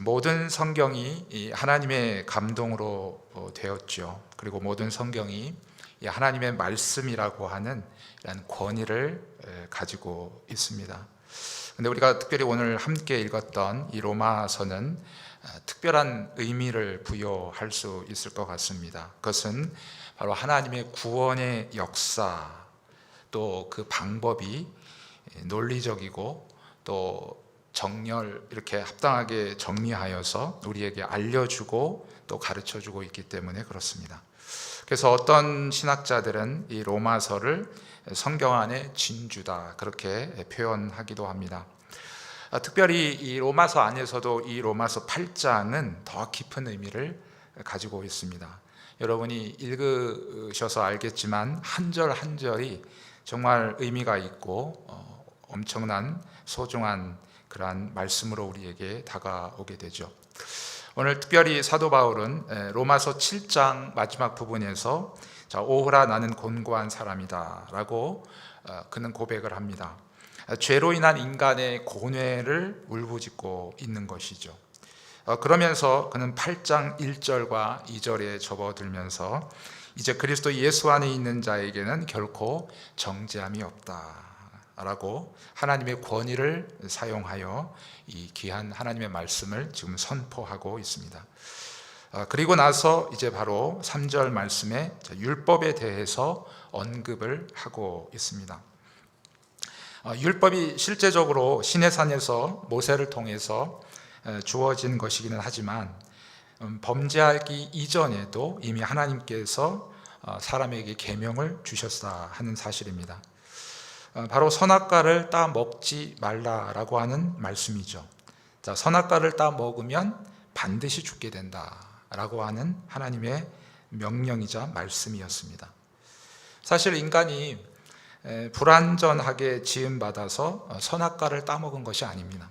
모든 성경이 이 하나님의 감동으로 되었죠. 그리고 모든 성경이 이 하나님의 말씀이라고 하는 이런 권위를 가지고 있습니다. 근데 우리가 특별히 오늘 함께 읽었던 이 로마서는 특별한 의미를 부여할 수 있을 것 같습니다. 그것은 바로 하나님의 구원의 역사, 또 그 방법이 논리적이고 또 정렬 이렇게 합당하게 정리하여서 우리에게 알려주고 또 가르쳐주고 있기 때문에 그렇습니다. 그래서 어떤 신학자들은 이 로마서를 성경 안의 진주다 그렇게 표현하기도 합니다. 특별히 이 로마서 안에서도 이 로마서 8장은 더 깊은 의미를 가지고 있습니다. 여러분이 읽으셔서 알겠지만 한 절 한 절이 정말 의미가 있고 엄청난 소중한 그러한 말씀으로 우리에게 다가오게 되죠. 오늘 특별히 사도 바울은 로마서 7장 마지막 부분에서 오호라 나는 곤고한 사람이다 라고 그는 고백을 합니다. 죄로 인한 인간의 고뇌를 울부짖고 있는 것이죠. 그러면서 그는 8장 1절과 2절에 접어들면서 이제 그리스도 예수 안에 있는 자에게는 결코 정죄함이 없다 라고 하나님의 권위를 사용하여 이 귀한 하나님의 말씀을 지금 선포하고 있습니다. 그리고 나서 이제 바로 3절 말씀에 율법에 대해서 언급을 하고 있습니다. 율법이 실제적으로 시내산에서 모세를 통해서 주어진 것이기는 하지만 범죄하기 이전에도 이미 하나님께서 사람에게 계명을 주셨다 하는 사실입니다. 바로 선악과를 따 먹지 말라라고 하는 말씀이죠. 자, 선악과를 따 먹으면 반드시 죽게 된다라고 하는 하나님의 명령이자 말씀이었습니다. 사실 인간이 불완전하게 지음받아서 선악과를 따먹은 것이 아닙니다.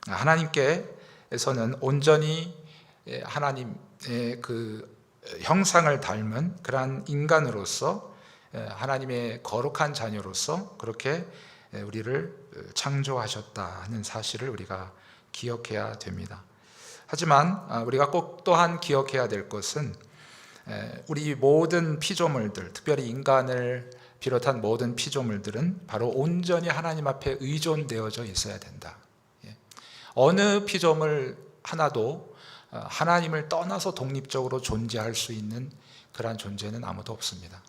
하나님께서는 온전히 하나님의 그 형상을 닮은 그러한 인간으로서 하나님의 거룩한 자녀로서 그렇게 우리를 창조하셨다 하는 사실을 우리가 기억해야 됩니다. 하지만 우리가 꼭 또한 기억해야 될 것은 우리 모든 피조물들, 특별히 인간을 비롯한 모든 피조물들은 바로 온전히 하나님 앞에 의존되어져 있어야 된다. 어느 피조물 하나도 하나님을 떠나서 독립적으로 존재할 수 있는 그러한 존재는 아무도 없습니다.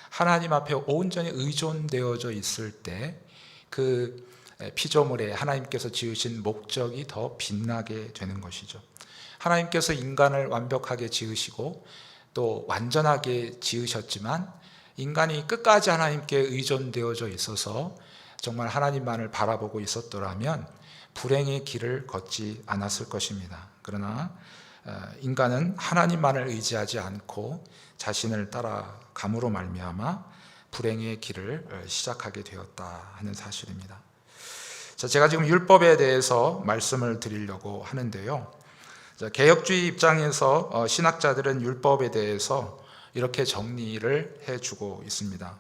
하나님 앞에 온전히 의존되어져 있을 때 그 피조물에 하나님께서 지으신 목적이 더 빛나게 되는 것이죠. 하나님께서 인간을 완벽하게 지으시고 또 완전하게 지으셨지만 인간이 끝까지 하나님께 의존되어져 있어서 정말 하나님만을 바라보고 있었더라면 불행의 길을 걷지 않았을 것입니다. 그러나 인간은 하나님만을 의지하지 않고 자신을 따라감으로 말미암아 불행의 길을 시작하게 되었다 하는 사실입니다. 자, 제가 지금 율법에 대해서 말씀을 드리려고 하는데요. 자, 개혁주의 입장에서 신학자들은 율법에 대해서 이렇게 정리를 해주고 있습니다.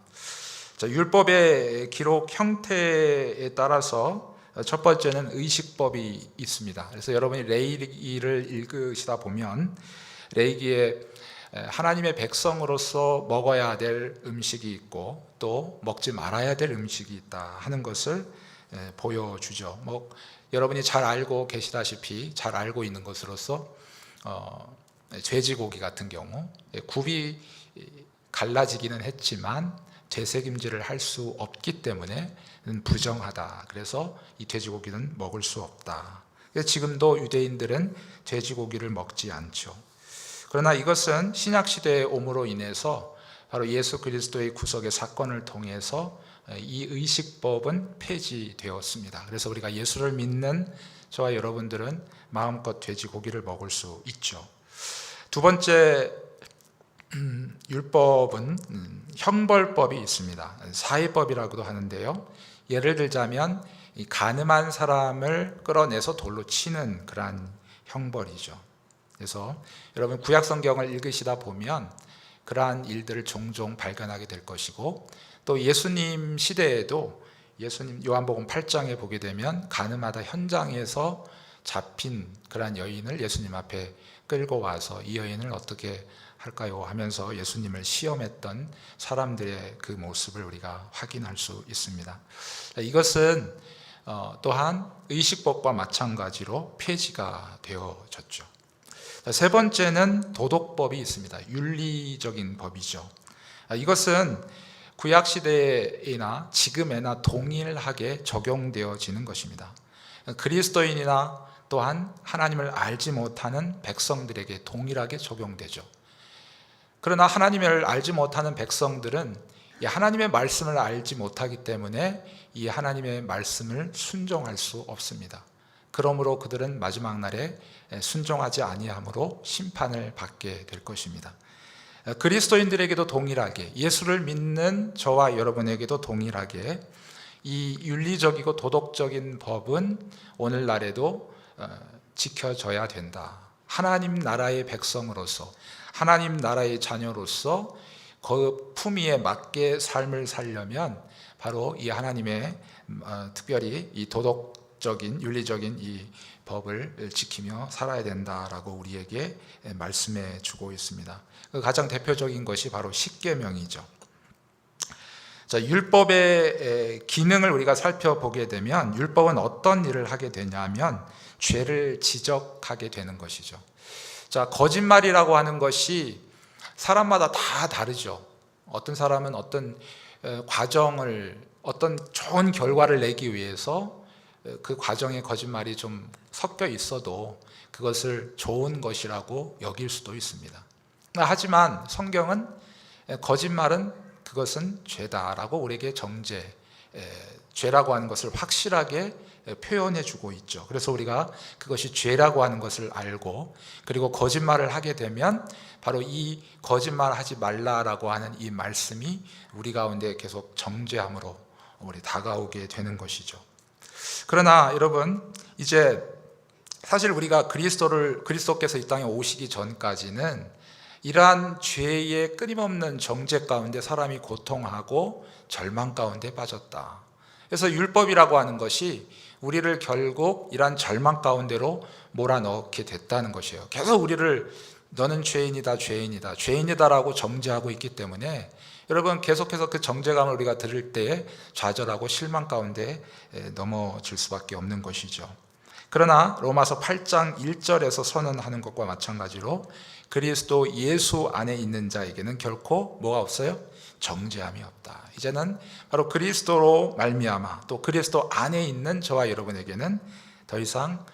자, 율법의 기록 형태에 따라서 첫 번째는 의식법이 있습니다. 그래서 여러분이 레위기를 읽으시다 보면 레위기에 하나님의 백성으로서 먹어야 될 음식이 있고 또 먹지 말아야 될 음식이 있다 하는 것을 보여주죠. 여러분이 잘 알고 계시다시피 잘 알고 있는 것으로서 돼지고기 같은 경우 굽이 갈라지기는 했지만 되새김질을 할 수 없기 때문에 부정하다. 그래서 이 돼지고기는 먹을 수 없다. 지금도 유대인들은 돼지고기를 먹지 않죠. 그러나 이것은 신약시대의 오므로 인해서 바로 예수 그리스도의 구속의 사건을 통해서 이 의식법은 폐지되었습니다. 그래서 우리가 예수를 믿는 저와 여러분들은 마음껏 돼지고기를 먹을 수 있죠. 두 번째 율법은 형벌법이 있습니다. 사회법이라고도 하는데요. 예를 들자면 이 간음한 사람을 끌어내서 돌로 치는 그러한 형벌이죠. 그래서 여러분 구약 성경을 읽으시다 보면 그러한 일들을 종종 발견하게 될 것이고 또 예수님 시대에도 예수님 요한복음 8장에 보게 되면 간음하다 현장에서 잡힌 그러한 여인을 예수님 앞에 끌고 와서 이 여인을 어떻게 할까요? 하면서 예수님을 시험했던 사람들의 그 모습을 우리가 확인할 수 있습니다. 이것은 또한 의식법과 마찬가지로 폐지가 되어졌죠. 세 번째는 도덕법이 있습니다. 윤리적인 법이죠. 이것은 구약시대에나 지금에나 동일하게 적용되어지는 것입니다. 그리스도인이나 또한 하나님을 알지 못하는 백성들에게 동일하게 적용되죠. 그러나 하나님을 알지 못하는 백성들은 이 하나님의 말씀을 알지 못하기 때문에 이 하나님의 말씀을 순종할 수 없습니다. 그러므로 그들은 마지막 날에 순종하지 아니함으로 심판을 받게 될 것입니다. 그리스도인들에게도 동일하게, 예수를 믿는 저와 여러분에게도 동일하게 이 윤리적이고 도덕적인 법은 오늘날에도 지켜져야 된다. 하나님 나라의 백성으로서, 하나님 나라의 자녀로서 그 품위에 맞게 삶을 살려면 바로 이 하나님의 특별히 이 도덕적인 윤리적인 이 법을 지키며 살아야 된다라고 우리에게 말씀해 주고 있습니다. 그 가장 대표적인 것이 바로 십계명이죠. 자, 율법의 기능을 우리가 살펴보게 되면 율법은 어떤 일을 하게 되냐면 죄를 지적하게 되는 것이죠. 자, 거짓말이라고 하는 것이 사람마다 다 다르죠. 어떤 사람은 어떤 과정을, 어떤 좋은 결과를 내기 위해서 그 과정에 거짓말이 좀 섞여 있어도 그것을 좋은 것이라고 여길 수도 있습니다. 하지만 성경은 거짓말은 그것은 죄다라고 우리에게 죄라고 하는 것을 확실하게 표현해 주고 있죠. 그래서 우리가 그것이 죄라고 하는 것을 알고, 그리고 거짓말을 하게 되면 바로 이 거짓말하지 말라라고 하는 이 말씀이 우리 가운데 계속 정죄함으로 우리 다가오게 되는 것이죠. 그러나 여러분, 이제 사실 우리가 그리스도께서 이 땅에 오시기 전까지는 이러한 죄의 끊임없는 정죄 가운데 사람이 고통하고 절망 가운데 빠졌다. 그래서 율법이라고 하는 것이 우리를 결국 이러한 절망 가운데로 몰아넣게 됐다는 것이에요. 계속 우리를 너는 죄인이다, 죄인이다, 죄인이다라고 정죄하고 있기 때문에 여러분, 계속해서 그 정죄감을 우리가 들을 때에 좌절하고 실망 가운데 넘어질 수밖에 없는 것이죠. 그러나 로마서 8장 1절에서 선언하는 것과 마찬가지로 그리스도 예수 안에 있는 자에게는 결코 뭐가 없어요? 정죄함이 없다. 이제는 바로 그리스도로 말미암아 또 그리스도 안에 있는 저와 여러분에게는 더 이상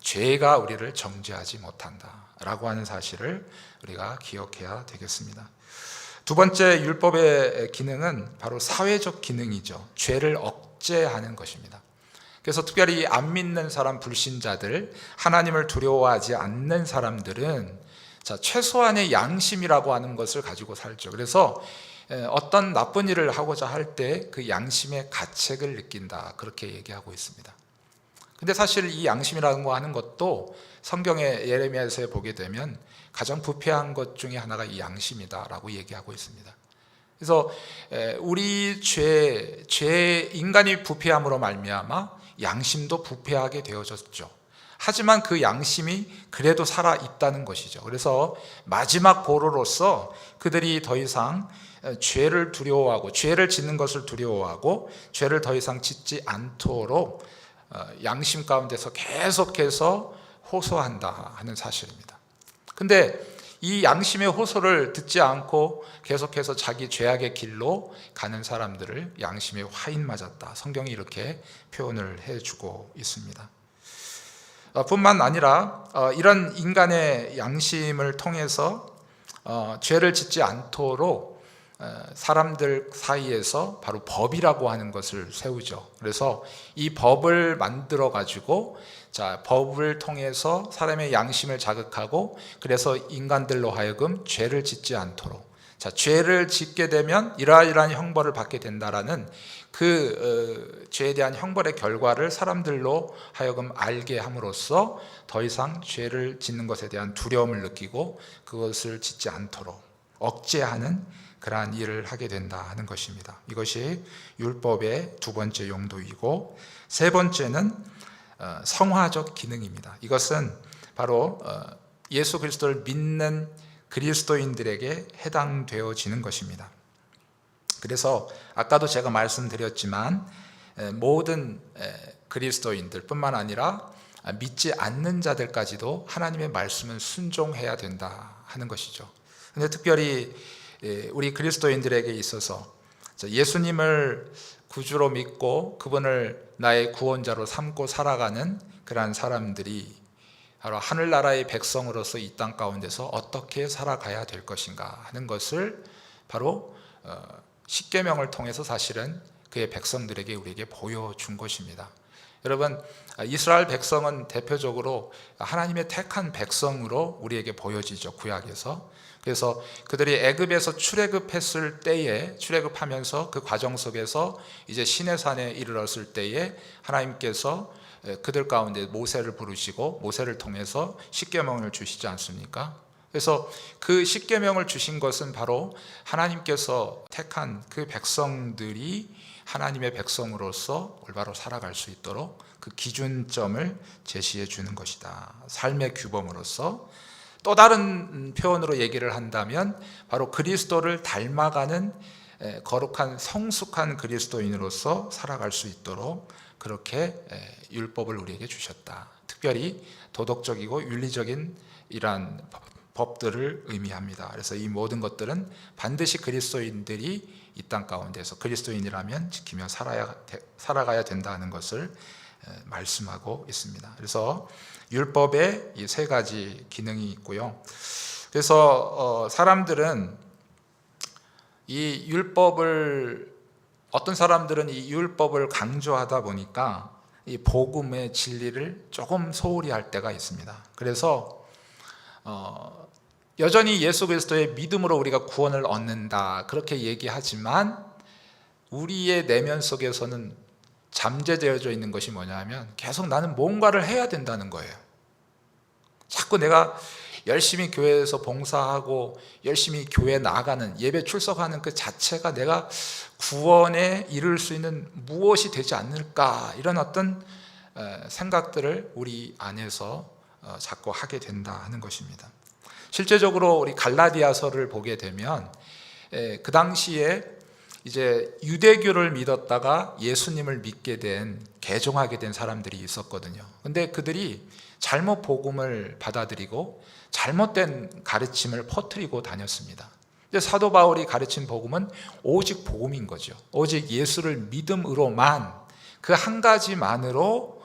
죄가 우리를 정죄하지 못한다라고 하는 사실을 우리가 기억해야 되겠습니다. 두 번째 율법의 기능은 바로 사회적 기능이죠. 죄를 억제하는 것입니다. 그래서 특별히 안 믿는 사람, 불신자들, 하나님을 두려워하지 않는 사람들은 최소한의 양심이라고 하는 것을 가지고 살죠. 그래서 어떤 나쁜 일을 하고자 할 때 그 양심의 가책을 느낀다, 그렇게 얘기하고 있습니다. 근데 사실 이 양심이라는 거 하는 것도 성경의 예레미야서에 보게 되면 가장 부패한 것 중에 하나가 이 양심이다라고 얘기하고 있습니다. 그래서 우리 인간이 부패함으로 말미암아 양심도 부패하게 되어졌죠. 하지만 그 양심이 그래도 살아 있다는 것이죠. 그래서 마지막 보루로서 그들이 더 이상 죄를 두려워하고 죄를 짓는 것을 두려워하고 죄를 더 이상 짓지 않도록 양심 가운데서 계속해서 호소한다 하는 사실입니다. 근데 이 양심의 호소를 듣지 않고 계속해서 자기 죄악의 길로 가는 사람들을 양심의 화인 맞았다, 성경이 이렇게 표현을 해주고 있습니다. 뿐만 아니라 이런 인간의 양심을 통해서 죄를 짓지 않도록 사람들 사이에서 바로 법이라고 하는 것을 세우죠. 그래서 이 법을 만들어 가지고 법을 통해서 사람의 양심을 자극하고, 그래서 인간들로 하여금 죄를 짓지 않도록, 죄를 짓게 되면 이러이러한 형벌을 받게 된다라는 그 죄에 대한 형벌의 결과를 사람들로 하여금 알게 함으로써 더 이상 죄를 짓는 것에 대한 두려움을 느끼고 그것을 짓지 않도록 억제하는 그러한 일을 하게 된다 하는 것입니다. 이것이 율법의 두 번째 용도이고, 세 번째는 성화적 기능입니다. 이것은 바로 예수 그리스도를 믿는 그리스도인들에게 해당되어지는 것입니다. 그래서 아까도 제가 말씀드렸지만 모든 그리스도인들 뿐만 아니라 믿지 않는 자들까지도 하나님의 말씀은 순종해야 된다 하는 것이죠. 근데 특별히 우리 그리스도인들에게 있어서 예수님을 구주로 믿고 그분을 나의 구원자로 삼고 살아가는 그러한 사람들이 바로 하늘나라의 백성으로서 이 땅 가운데서 어떻게 살아가야 될 것인가 하는 것을 바로 십계명을 통해서 사실은 그의 백성들에게 우리에게 보여준 것입니다. 여러분, 이스라엘 백성은 대표적으로 하나님의 택한 백성으로 우리에게 보여지죠, 구약에서. 그래서 그들이 애굽에서 출애굽했을 때에, 출애굽하면서 그 과정 속에서 이제 시내산에 이르렀을 때에 하나님께서 그들 가운데 모세를 부르시고 모세를 통해서 십계명을 주시지 않습니까? 그래서 그 십계명을 주신 것은 바로 하나님께서 택한 그 백성들이 하나님의 백성으로서 올바로 살아갈 수 있도록 그 기준점을 제시해 주는 것이다. 삶의 규범으로서. 또 다른 표현으로 얘기를 한다면 바로 그리스도를 닮아가는 거룩한 성숙한 그리스도인으로서 살아갈 수 있도록 그렇게 율법을 우리에게 주셨다. 특별히 도덕적이고 윤리적인 이러한 법들을 의미합니다. 그래서 이 모든 것들은 반드시 그리스도인들이 이 땅 가운데서 그리스도인이라면 지키며 살아가야 된다는 것을 말씀하고 있습니다. 그래서 율법에 이 세 가지 기능이 있고요. 그래서 사람들은 이 율법을, 어떤 사람들은 이 율법을 강조하다 보니까 이 복음의 진리를 조금 소홀히 할 때가 있습니다. 그래서 여전히 예수 그리스도의 믿음으로 우리가 구원을 얻는다 그렇게 얘기하지만 우리의 내면 속에서는 잠재되어져 있는 것이 뭐냐면 계속 나는 뭔가를 해야 된다는 거예요. 자꾸 내가 열심히 교회에서 봉사하고 열심히 교회에 나아가는, 예배 출석하는 그 자체가 내가 구원에 이를 수 있는 무엇이 되지 않을까, 이런 어떤 생각들을 우리 안에서 자꾸 하게 된다 하는 것입니다. 실제적으로 우리 갈라디아서를 보게 되면 그 당시에 이제 유대교를 믿었다가 예수님을 믿게 된, 개종하게 된 사람들이 있었거든요. 근데 그들이 잘못 복음을 받아들이고 잘못된 가르침을 퍼뜨리고 다녔습니다. 이제 사도 바울이 가르친 복음은 오직 복음인 거죠. 오직 예수를 믿음으로만, 그 한 가지만으로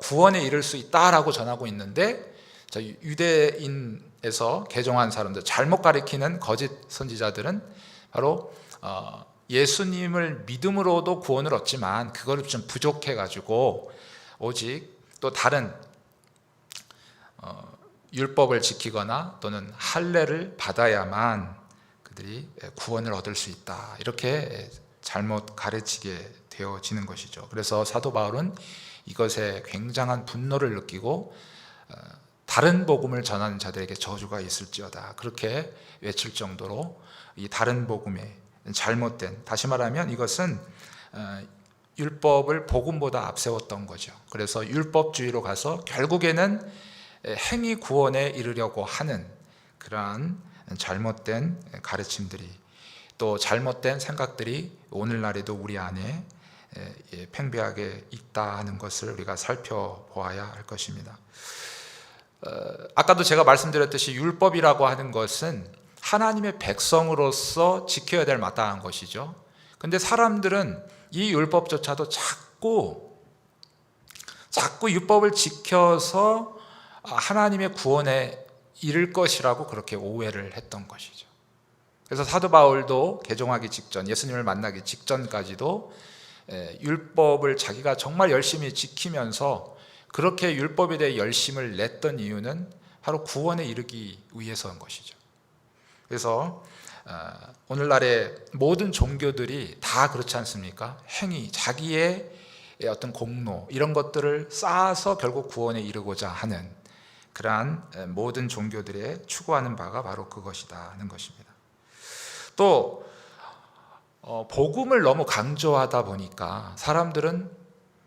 구원에 이를 수 있다라고 전하고 있는데, 유대인에서 개종한 사람들, 잘못 가르치는 거짓 선지자들은 바로 예수님을 믿음으로도 구원을 얻지만 그거를 좀 부족해가지고 오직 또 다른 율법을 지키거나 또는 할례를 받아야만 그들이 구원을 얻을 수 있다, 이렇게 잘못 가르치게 되어지는 것이죠. 그래서 사도 바울은 이것에 굉장한 분노를 느끼고 다른 복음을 전하는 자들에게 저주가 있을지어다 그렇게 외칠 정도로 이 다른 복음에 잘못된, 다시 말하면 이것은 율법을 복음보다 앞세웠던 거죠. 그래서 율법주의로 가서 결국에는 행위 구원에 이르려고 하는 그러한 잘못된 가르침들이, 또 잘못된 생각들이 오늘날에도 우리 안에 팽배하게 있다 하는 것을 우리가 살펴보아야 할 것입니다. 아까도 제가 말씀드렸듯이 율법이라고 하는 것은 하나님의 백성으로서 지켜야 될 마땅한 것이죠. 근데 사람들은 이 율법조차도 자꾸 율법을 지켜서 하나님의 구원에 이를 것이라고 그렇게 오해를 했던 것이죠. 그래서 사도 바울도 개종하기 직전, 예수님을 만나기 직전까지도 율법을 자기가 정말 열심히 지키면서 그렇게 율법에 대해 열심을 냈던 이유는 바로 구원에 이르기 위해서인 것이죠. 그래서 오늘날의 모든 종교들이 다 그렇지 않습니까? 행위, 자기의 어떤 공로, 이런 것들을 쌓아서 결국 구원에 이르고자 하는 그러한 모든 종교들의 추구하는 바가 바로 그것이다 하는 것입니다. 또 복음을 너무 강조하다 보니까 사람들은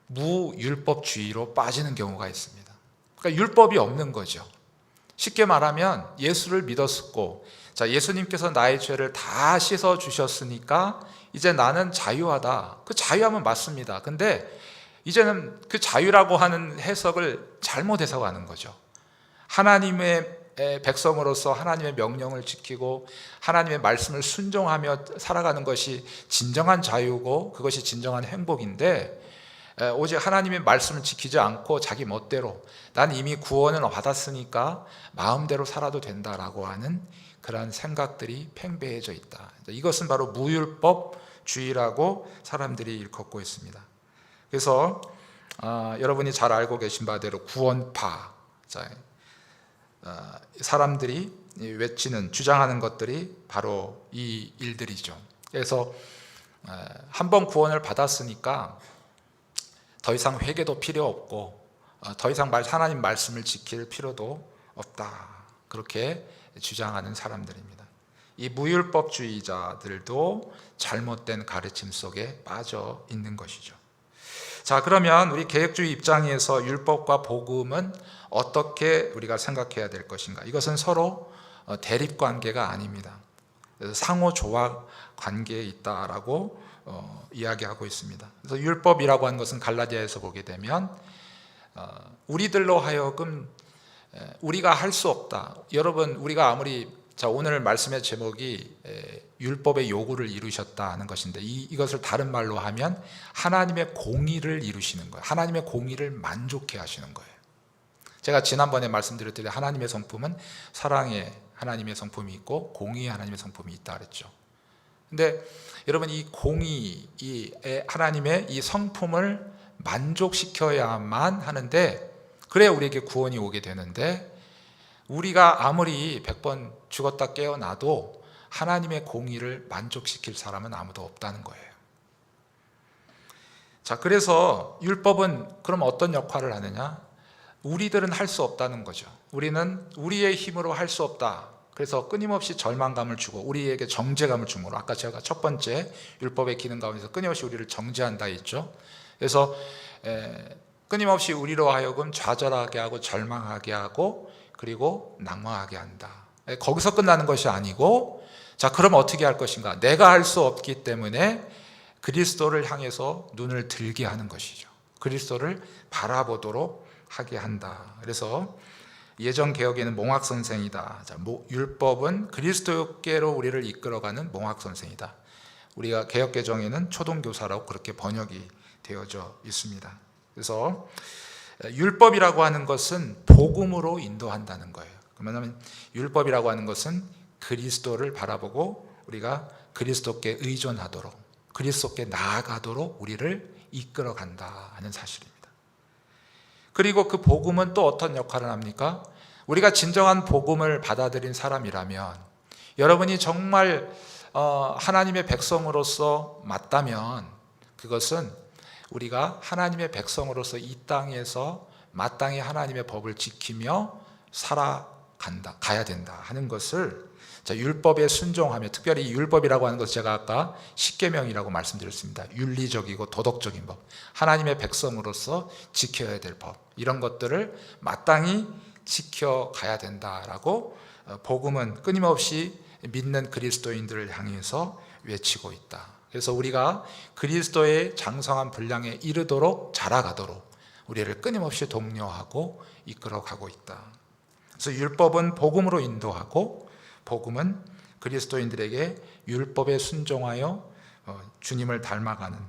무율법주의로 빠지는 경우가 있습니다. 그러니까 율법이 없는 거죠. 쉽게 말하면 예수를 믿었고, 자, 예수님께서 나의 죄를 다 씻어 주셨으니까 이제 나는 자유하다. 그 자유함은 맞습니다. 근데 이제는 그 자유라고 하는 해석을 잘못 해석하는 거죠. 하나님의 백성으로서 하나님의 명령을 지키고 하나님의 말씀을 순종하며 살아가는 것이 진정한 자유고 그것이 진정한 행복인데, 오직 하나님의 말씀을 지키지 않고 자기 멋대로 난 이미 구원을 받았으니까 마음대로 살아도 된다라고 하는 그러한 생각들이 팽배해져 있다. 이것은 바로 무율법주의라고 사람들이 일컫고 있습니다. 그래서 여러분이 잘 알고 계신 바대로 구원파, 사람들이 외치는, 주장하는 것들이 바로 이 일들이죠. 그래서 한번 구원을 받았으니까 더 이상 회개도 필요 없고 더 이상 하나님 말씀을 지킬 필요도 없다, 그렇게 주장하는 사람들입니다. 이 무율법주의자들도 잘못된 가르침 속에 빠져 있는 것이죠. 자, 그러면 우리 개혁주의 입장에서 율법과 복음은 어떻게 우리가 생각해야 될 것인가? 이것은 서로 대립관계가 아닙니다. 상호 조화 관계에 있다라고 이야기하고 있습니다. 그래서 율법이라고 하는 것은 갈라디아에서 보게 되면 우리들로 하여금 우리가 할 수 없다. 여러분, 우리가 아무리, 자, 오늘 말씀의 제목이 율법의 요구를 이루셨다 하는 것인데, 이것을 다른 말로 하면 하나님의 공의를 이루시는 거예요. 하나님의 공의를 만족해 하시는 거예요. 제가 지난번에 말씀드렸듯이 하나님의 성품은 사랑의 하나님의 성품이 있고 공의의 하나님의 성품이 있다 그랬죠. 근데 여러분, 이 공의, 이 하나님의 이 성품을 만족시켜야만 하는데, 그래야 우리에게 구원이 오게 되는데, 우리가 아무리 100번 죽었다 깨어나도 하나님의 공의를 만족시킬 사람은 아무도 없다는 거예요. 자, 그래서 율법은 그럼 어떤 역할을 하느냐? 우리들은 할 수 없다는 거죠. 우리는 우리의 힘으로 할 수 없다. 그래서 끊임없이 절망감을 주고 우리에게 정죄감을 주므로, 아까 제가 첫 번째 율법의 기능 가운데서 끊임없이 우리를 정죄한다 했죠. 그래서 끊임없이 우리로 하여금 좌절하게 하고 절망하게 하고 그리고 낙망하게 한다. 거기서 끝나는 것이 아니고, 자, 그럼 어떻게 할 것인가? 내가 할 수 없기 때문에 그리스도를 향해서 눈을 들게 하는 것이죠. 그리스도를 바라보도록 하게 한다. 그래서 예전 개혁에는 몽학 선생이다. 자, 율법은 그리스도께로 우리를 이끌어가는 몽학 선생이다. 우리가 개혁 개정에는 초등교사라고 그렇게 번역이 되어져 있습니다. 그래서 율법이라고 하는 것은 복음으로 인도한다는 거예요. 그러면 율법이라고 하는 것은 그리스도를 바라보고 우리가 그리스도께 의존하도록, 그리스도께 나아가도록 우리를 이끌어간다 하는 사실입니다. 그리고 그 복음은 또 어떤 역할을 합니까? 우리가 진정한 복음을 받아들인 사람이라면, 여러분이 정말 하나님의 백성으로서 맞다면, 그것은 우리가 하나님의 백성으로서 이 땅에서 마땅히 하나님의 법을 지키며 가야 된다 하는 것을, 자, 율법에 순종하며, 특별히 율법이라고 하는 것을 제가 아까 십계명이라고 말씀드렸습니다. 윤리적이고 도덕적인 법, 하나님의 백성으로서 지켜야 될 법, 이런 것들을 마땅히 지켜가야 된다라고 복음은 끊임없이 믿는 그리스도인들을 향해서 외치고 있다. 그래서 우리가 그리스도의 장성한 분량에 이르도록 자라가도록 우리를 끊임없이 독려하고 이끌어가고 있다. 그래서 율법은 복음으로 인도하고, 복음은 그리스도인들에게 율법에 순종하여 주님을 닮아가는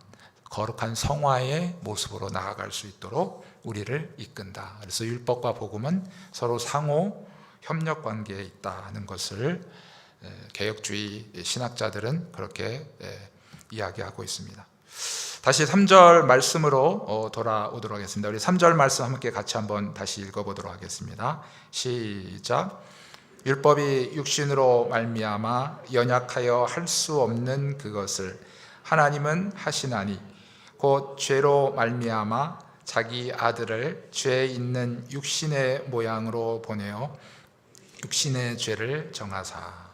거룩한 성화의 모습으로 나아갈 수 있도록 우리를 이끈다. 그래서 율법과 복음은 서로 상호 협력 관계에 있다는 것을 개혁주의 신학자들은 그렇게 이야기하고 있습니다. 다시 3절 말씀으로 돌아오도록 하겠습니다. 우리 3절 말씀 함께 같이 한번 다시 읽어보도록 하겠습니다. 시작. 율법이 육신으로 말미암아 연약하여 할 수 없는 그것을 하나님은 하시나니 곧 죄로 말미암아 자기 아들을 죄 있는 육신의 모양으로 보내어 육신의 죄를 정하사.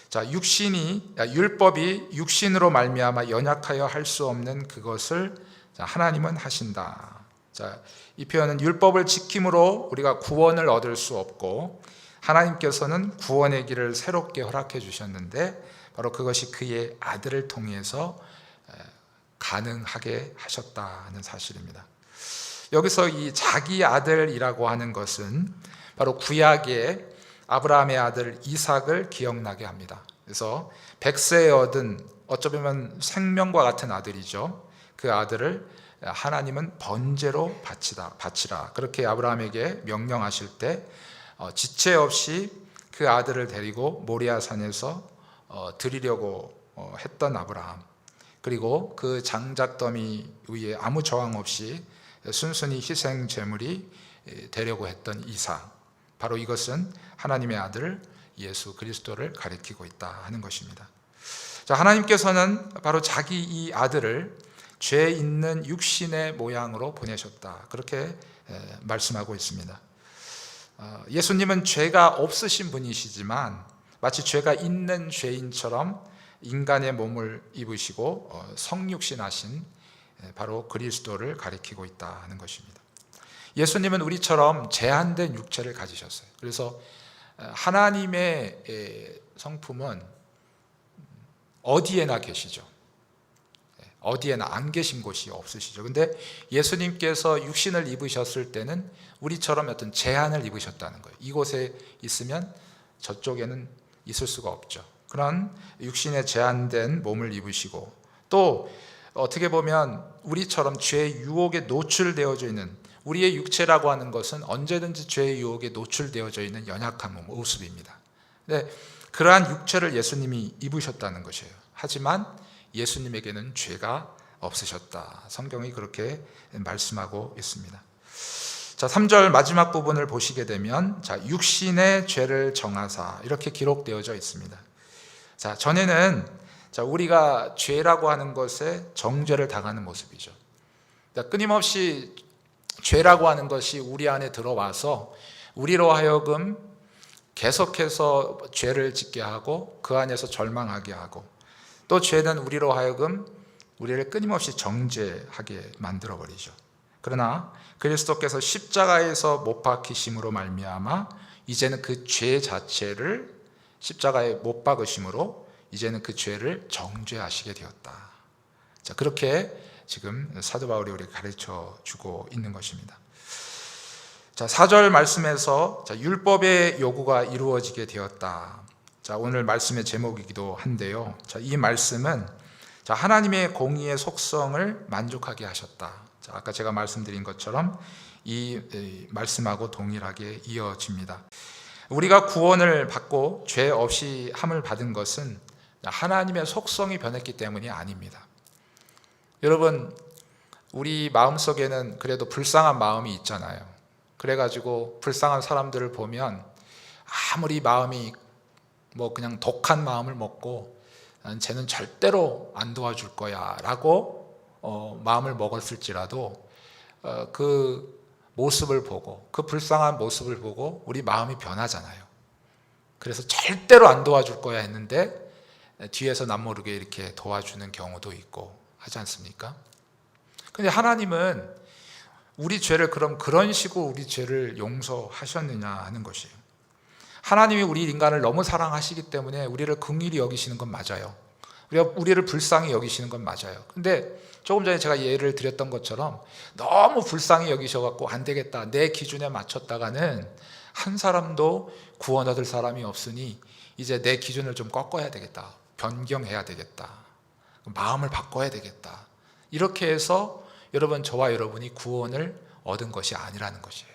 자, 율법이 육신으로 말미암아 연약하여 할 수 없는 그것을 자, 하나님은 하신다. 자, 이 표현은 율법을 지킴으로 우리가 구원을 얻을 수 없고 하나님께서는 구원의 길을 새롭게 허락해 주셨는데 바로 그것이 그의 아들을 통해서 가능하게 하셨다는 사실입니다. 여기서 이 자기 아들이라고 하는 것은 바로 구약의 아브라함의 아들 이삭을 기억나게 합니다. 그래서 100세에 얻은 어쩌면 생명과 같은 아들이죠. 그 아들을 하나님은 번제로 바치라 그렇게 아브라함에게 명령하실 때 지체 없이 그 아들을 데리고 모리아산에서 드리려고 했던 아브라함, 그리고 그 장작더미 위에 아무 저항 없이 순순히 희생 제물이 되려고 했던 이삭, 바로 이것은 하나님의 아들 예수 그리스도를 가리키고 있다 하는 것입니다. 자, 하나님께서는 바로 자기 이 아들을 죄 있는 육신의 모양으로 보내셨다 그렇게 말씀하고 있습니다. 예수님은 죄가 없으신 분이시지만 마치 죄가 있는 죄인처럼 인간의 몸을 입으시고 성육신하신 바로 그리스도를 가리키고 있다는 것입니다. 예수님은 우리처럼 제한된 육체를 가지셨어요. 그래서 하나님의 성품은 어디에나 계시죠. 어디에나 안 계신 곳이 없으시죠. 근데 예수님께서 육신을 입으셨을 때는 우리처럼 어떤 제한을 입으셨다는 거예요. 이곳에 있으면 저쪽에는 있을 수가 없죠. 그런 육신의 제한된 몸을 입으시고, 또 어떻게 보면 우리처럼 죄의 유혹에 노출되어져 있는, 우리의 육체라고 하는 것은 언제든지 죄의 유혹에 노출되어져 있는 연약한 모습입니다. 근데 그러한 육체를 예수님이 입으셨다는 것이에요. 하지만 예수님에게는 죄가 없으셨다. 성경이 그렇게 말씀하고 있습니다. 자, 3절 마지막 부분을 보시게 되면 자, 육신의 죄를 정하사 이렇게 기록되어져 있습니다. 자, 전에는 우리가 죄라고 하는 것에 정죄를 당하는 모습이죠. 끊임없이 죄라고 하는 것이 우리 안에 들어와서 우리로 하여금 계속해서 죄를 짓게 하고 그 안에서 절망하게 하고, 또 죄는 우리로 하여금 우리를 끊임없이 정죄하게 만들어버리죠. 그러나 그리스도께서 십자가에서 못 박히심으로 말미암아 이제는 그 죄 자체를 십자가에 못 박으심으로 이제는 그 죄를 정죄하시게 되었다. 자, 그렇게 지금 사도 바울이 우리에게 가르쳐 주고 있는 것입니다. 자, 4절 말씀에서 율법의 요구가 이루어지게 되었다. 자, 오늘 말씀의 제목이기도 한데요. 자, 이 말씀은 하나님의 공의의 속성을 만족하게 하셨다. 자, 아까 제가 말씀드린 것처럼 이 말씀하고 동일하게 이어집니다. 우리가 구원을 받고 죄 없이 함을 받은 것은 하나님의 속성이 변했기 때문이 아닙니다. 여러분, 우리 마음속에는 그래도 불쌍한 마음이 있잖아요. 그래가지고 불쌍한 사람들을 보면 아무리 마음이 그냥 독한 마음을 먹고 쟤는 절대로 안 도와줄 거야 라고 마음을 먹었을지라도 그 모습을 보고, 그 불쌍한 모습을 보고 우리 마음이 변하잖아요. 그래서 절대로 안 도와줄 거야 했는데 뒤에서 남모르게 이렇게 도와주는 경우도 있고 하지 않습니까? 근데 하나님은 우리 죄를 그런 식으로 우리 죄를 용서하셨느냐 하는 것이에요. 하나님이 우리 인간을 너무 사랑하시기 때문에 우리를 긍휼히 여기시는 건 맞아요. 우리를 불쌍히 여기시는 건 맞아요. 근데 조금 전에 제가 예를 드렸던 것처럼 너무 불쌍히 여기셔갖고 안 되겠다, 내 기준에 맞췄다가는 한 사람도 구원 얻을 사람이 없으니 이제 내 기준을 좀 꺾어야 되겠다, 변경해야 되겠다, 마음을 바꿔야 되겠다, 이렇게 해서 여러분, 저와 여러분이 구원을 얻은 것이 아니라는 것이에요.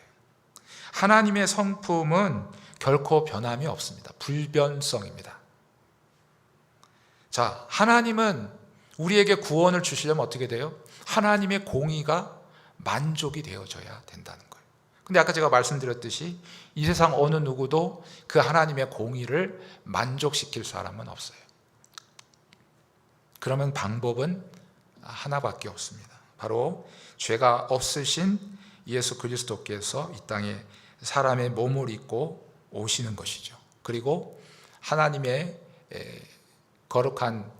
하나님의 성품은 결코 변함이 없습니다. 불변성입니다. 자, 하나님은 우리에게 구원을 주시려면 어떻게 돼요? 하나님의 공의가 만족이 되어져야 된다는 거예요. 근데 아까 제가 말씀드렸듯이 이 세상 어느 누구도 그 하나님의 공의를 만족시킬 사람은 없어요. 그러면 방법은 하나밖에 없습니다. 바로 죄가 없으신 예수 그리스도께서 이 땅에 사람의 몸을 입고 오시는 것이죠. 그리고 하나님의 거룩한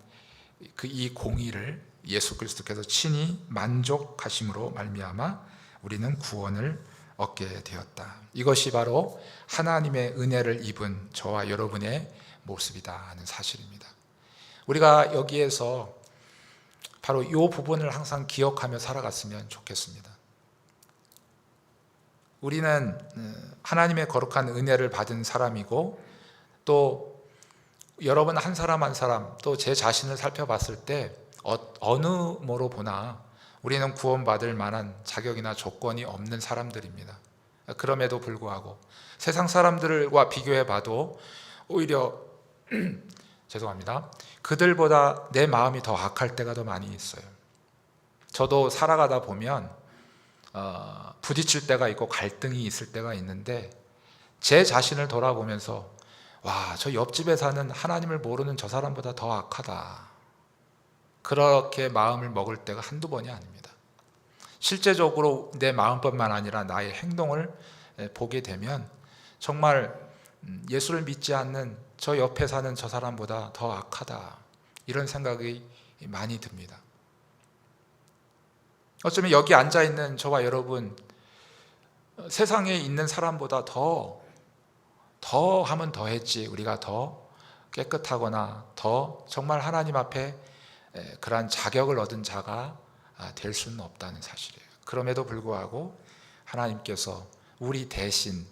이 공의를 예수 그리스도께서 친히 만족하심으로 말미암아 우리는 구원을 얻게 되었다. 이것이 바로 하나님의 은혜를 입은 저와 여러분의 모습이다 하는 사실입니다. 우리가 여기에서 바로 이 부분을 항상 기억하며 살아갔으면 좋겠습니다. 우리는 하나님의 거룩한 은혜를 받은 사람이고, 또 여러분 한 사람 한 사람, 또 제 자신을 살펴봤을 때 어느 뭐로 보나 우리는 구원받을 만한 자격이나 조건이 없는 사람들입니다. 그럼에도 불구하고 세상 사람들과 비교해 봐도 오히려 죄송합니다. 그들보다 내 마음이 더 악할 때가 더 많이 있어요. 저도 살아가다 보면 부딪힐 때가 있고 갈등이 있을 때가 있는데, 제 자신을 돌아보면서 와, 저 옆집에 사는 하나님을 모르는 저 사람보다 더 악하다, 그렇게 마음을 먹을 때가 한두 번이 아닙니다. 실제적으로 내 마음뿐만 아니라 나의 행동을 보게 되면 정말 예수를 믿지 않는 저 옆에 사는 저 사람보다 더 악하다, 이런 생각이 많이 듭니다. 어쩌면 여기 앉아있는 저와 여러분, 세상에 있는 사람보다 더 하면 더 했지, 우리가 더 깨끗하거나 더 정말 하나님 앞에 그러한 자격을 얻은 자가 될 수는 없다는 사실이에요. 그럼에도 불구하고 하나님께서 우리 대신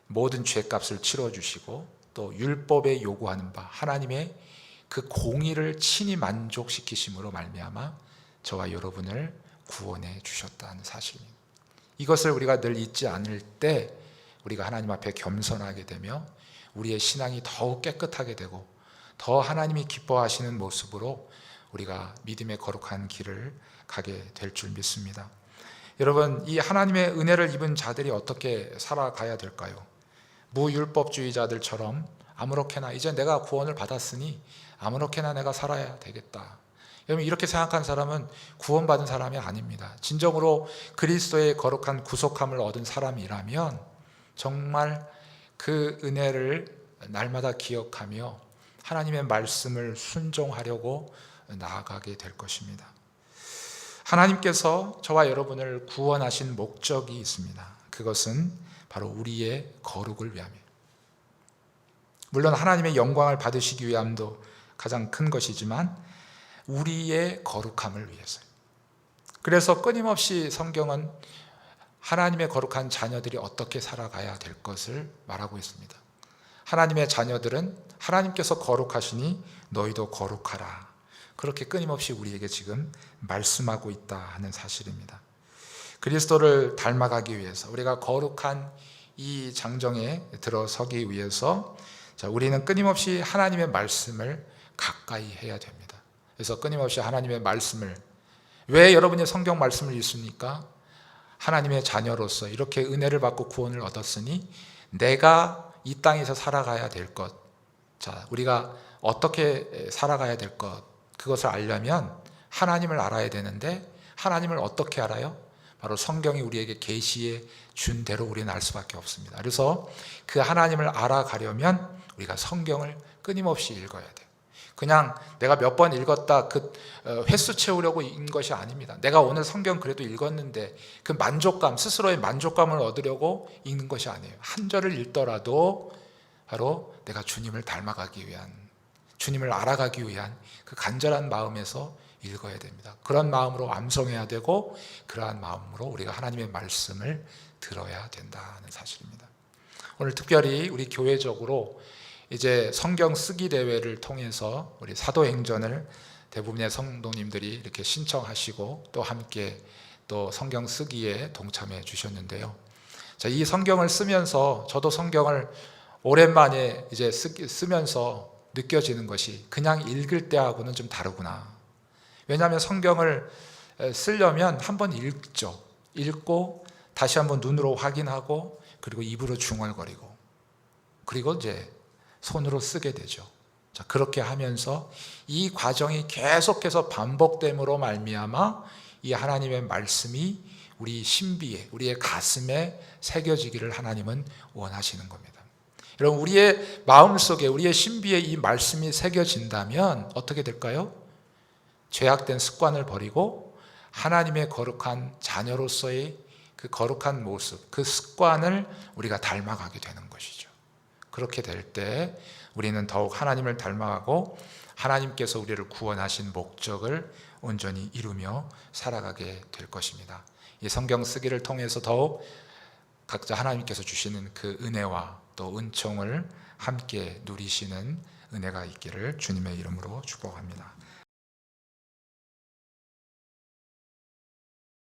모든 죄값을 치러주시고, 또 율법에 요구하는 바 하나님의 그 공의를 친히 만족시키심으로 말미암아 저와 여러분을 구원해 주셨다는 사실입니다. 이것을 우리가 늘 잊지 않을 때 우리가 하나님 앞에 겸손하게 되며 우리의 신앙이 더욱 깨끗하게 되고, 더 하나님이 기뻐하시는 모습으로 우리가 믿음의 거룩한 길을 가게 될 줄 믿습니다. 여러분, 이 하나님의 은혜를 입은 자들이 어떻게 살아가야 될까요? 무율법주의자들처럼 아무렇게나 이제 내가 구원을 받았으니 아무렇게나 내가 살아야 되겠다, 여러분, 이렇게 생각한 사람은 구원받은 사람이 아닙니다. 진정으로 그리스도의 거룩한 구속함을 얻은 사람이라면 정말 그 은혜를 날마다 기억하며 하나님의 말씀을 순종하려고 나아가게 될 것입니다. 하나님께서 저와 여러분을 구원하신 목적이 있습니다. 그것은 바로 우리의 거룩을 위함이에요. 물론 하나님의 영광을 받으시기 위함도 가장 큰 것이지만 우리의 거룩함을 위해서요. 그래서 끊임없이 성경은 하나님의 거룩한 자녀들이 어떻게 살아가야 될 것을 말하고 있습니다. 하나님의 자녀들은 하나님께서 거룩하시니 너희도 거룩하라, 그렇게 끊임없이 우리에게 지금 말씀하고 있다 하는 사실입니다. 그리스도를 닮아가기 위해서, 우리가 거룩한 이 장정에 들어서기 위해서 우리는 끊임없이 하나님의 말씀을 가까이 해야 됩니다. 그래서 끊임없이 하나님의 말씀을, 왜 여러분이 성경 말씀을 읽습니까? 하나님의 자녀로서 이렇게 은혜를 받고 구원을 얻었으니 내가 이 땅에서 살아가야 될 것, 우리가 어떻게 살아가야 될 것, 그것을 알려면 하나님을 알아야 되는데, 하나님을 어떻게 알아요? 바로 성경이 우리에게 계시해 준 대로 우리는 알 수밖에 없습니다. 그래서 그 하나님을 알아가려면 우리가 성경을 끊임없이 읽어야 돼요. 그냥 내가 몇 번 읽었다, 그 횟수 채우려고 읽은 것이 아닙니다. 내가 오늘 성경 그래도 읽었는데 그 만족감, 스스로의 만족감을 얻으려고 읽는 것이 아니에요. 한 절을 읽더라도 바로 내가 주님을 닮아가기 위한, 주님을 알아가기 위한 그 간절한 마음에서 읽어야 됩니다. 그런 마음으로 암송해야 되고, 그러한 마음으로 우리가 하나님의 말씀을 들어야 된다는 사실입니다. 오늘 특별히 우리 교회적으로 이제 성경 쓰기 대회를 통해서 우리 사도행전을 대부분의 성도님들이 이렇게 신청하시고 또 함께 또 성경 쓰기에 동참해 주셨는데요. 이 성경을 쓰면서 저도 성경을 오랜만에 이제 쓰면서 느껴지는 것이, 그냥 읽을 때하고는 좀 다르구나. 왜냐하면 성경을 쓰려면 한번 읽죠. 읽고 다시 한번 눈으로 확인하고, 그리고 입으로 중얼거리고, 그리고 이제 손으로 쓰게 되죠. 그렇게 하면서 이 과정이 계속해서 반복됨으로 말미암아 이 하나님의 말씀이 우리 신비에, 우리의 가슴에 새겨지기를 하나님은 원하시는 겁니다. 여러분, 우리의 마음속에, 우리의 신비에 이 말씀이 새겨진다면 어떻게 될까요? 죄악된 습관을 버리고 하나님의 거룩한 자녀로서의 그 거룩한 모습, 그 습관을 우리가 닮아가게 되는 것이죠. 그렇게 될 때 우리는 더욱 하나님을 닮아가고 하나님께서 우리를 구원하신 목적을 온전히 이루며 살아가게 될 것입니다. 이 성경 쓰기를 통해서 더욱 각자 하나님께서 주시는 그 은혜와 또 은총을 함께 누리시는 은혜가 있기를 주님의 이름으로 축복합니다.